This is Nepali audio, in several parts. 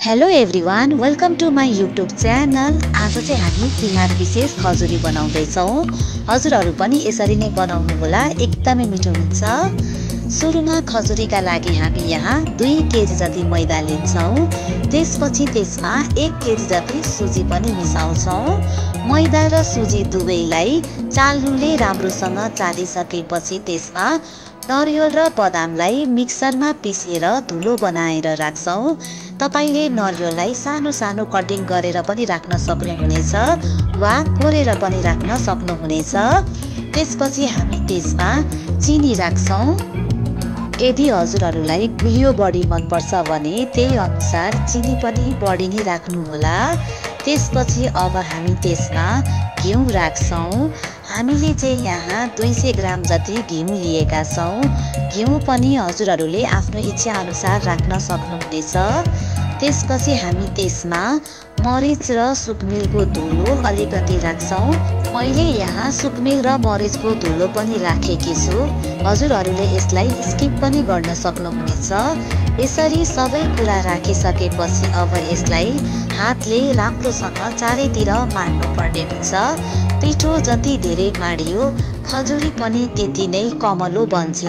Hello everyone, welcome to my YouTube channel. आज चाहिँ हामी तिहार विशेष खजुरी बनाउँदैछौँ। हजुरहरू पनि यसरी नै बनाउनु होला, एकदमै मिठो हुन्छ। सुरुमा खजुरीका लागि हामी यहाँ 2 केजी जति मैदा लिन्छौँ। त्यसपछि त्यसमा 1 केजी जति सुजी पनि मिसाउँछौँ। मैदा र सुजी दुवैलाई चाल्नुले राम्रोसँग चालिसकेपछि त्यसमा नरिवल र बदामलाई मिक्सरमा पिसेर धुलो बनाएर राख्छौँ। तपाईले नरिवललाई सानो सानो कटिङ गरेर पनि राख्न सक्नुहुनेछ वा कोरेर पनि राख्न सक्नुहुनेछ। त्यसपछि हामी त्यसमा चिनी राख्छौँ। यदि हजुरहरूलाई गुलियो बढी मनपर्छ भने त्यही अनुसार चिनी पनि बढी नै राख्नुहोला। त्यसपछि अब हामी त्यसमा घिउ राख्छौँ। हामीले चाहिँ यहाँ 200 ग्राम जति घिउ लिएका छौँ। घिउ पनि हजुरहरूले आफ्नो इच्छा अनुसार राख्न सक्नुहुनेछ। त्यसपछि हामी त्यसमा मरिच र सुकमेलको धुलो अलिकति राख्छौँ। मैले यहाँ सुकमेल र मरिचको धुलो पनि राखेकी छु। हजुरहरूले यसलाई स्किप पनि गर्न सक्नुहुनेछ। यसरी सबै कुरा राखिसकेपछि अब यसलाई हातले राम्रोसँग चारैतिर माड्नु पर्ने हुन्छ। पिठो जति धेरै माडियो खजुरी पनि त्यति नै कमलो बन्छ।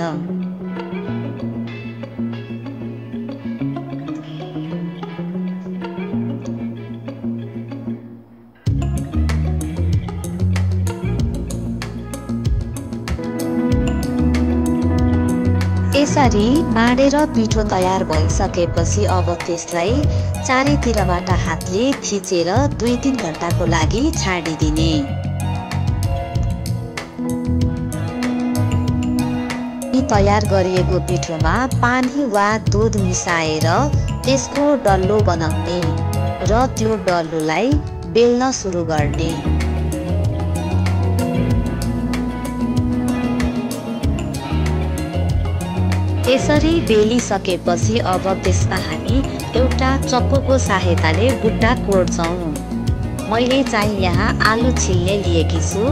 यसरी माडेर पिठो तयार भइसकेपछि अब त्यसलाई चारैतिरबाट हातले थिचेर 2-3 घण्टाको लागि छाडिदिने। तयार गरिएको पिठोमा पानी वा दुध मिसाएर त्यसको डल्लो बनाउने र त्यो डल्लोलाई बेल्न सुरु गर्ने। यसरी बेलिसकेपछि अब त्यसमा हामी एउटा चक्कुको सहायताले बुट्टा कोर्छौँ। मैले चाहिँ यहाँ आलु छिल्ने लिएकी छु।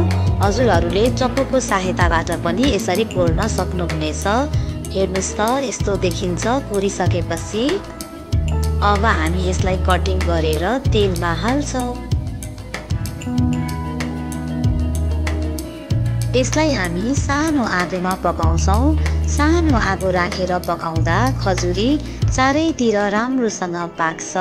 हजुरहरूले चक्कुको सहायताबाट पनि यसरी कोर्न सक्नुहुनेछ। हेर्नुहोस् त, यस्तो देखिन्छ। कोरिसकेपछि अब हामी यसलाई कटिङ गरेर तेलमा हाल्छौँ। यसलाई हामी सानो आगोमा पकाउँछौँ। सानो आगो राखेर पकाउँदा खजुरी चारैतिर राम्रोसँग पाक्छ।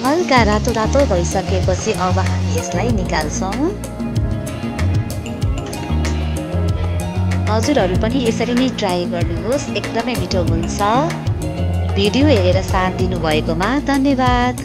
हल्का रातो रातो भइसकेपछि अब हामी यसलाई निकाल्छौँ। हजुरहरू पनि यसरी नै ट्राई गर्नुहोस्, एकदमै मिठो हुन्छ। भिडियो हेरेर साथ दिनुभएकोमा धन्यवाद।